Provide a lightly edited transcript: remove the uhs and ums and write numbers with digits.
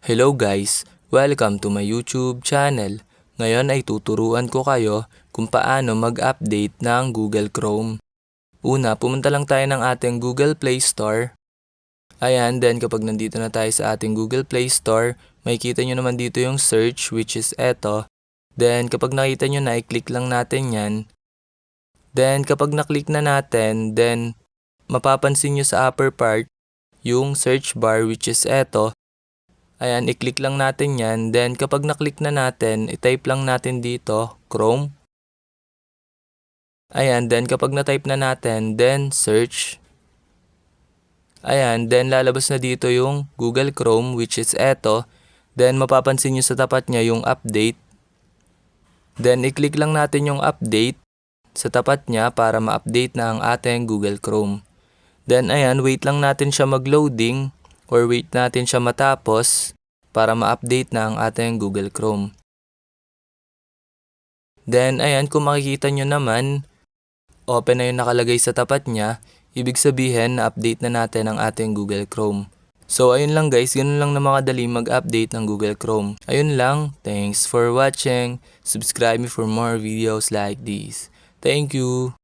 Hello guys! Welcome to my YouTube channel. Ngayon ay tuturuan ko kayo kung paano mag-update ng Google Chrome. Una, pumunta lang tayo ng ating Google Play Store. Ayan, then kapag nandito na tayo sa ating Google Play Store, makikita nyo naman dito yung search which is eto. Then kapag nakita nyo na, i-click lang natin yan. Then kapag na-click na natin, then mapapansin nyo sa upper part yung search bar which is eto. Ayan, i-click lang natin yan. Then, kapag na-click na natin, i-type lang natin dito, Chrome. Ayan, then kapag na-type na natin, then search. Ayan, then lalabas na dito yung Google Chrome which is eto. Then, mapapansin nyo sa tapat niya yung update. Then, i-click lang natin yung update sa tapat niya para ma-update na ang ating Google Chrome. Then, ayan, wait lang natin siya mag-loading or wait natin siya matapos para ma-update na ang ating Google Chrome. Then, ayan, kung makikita nyo naman, open na yung nakalagay sa tapat niya, ibig sabihin na-update na natin ang ating Google Chrome. So, ayun lang guys, ganun lang na makadali mag-update ng Google Chrome. Ayun lang, thanks for watching, subscribe me for more videos like this. Thank you!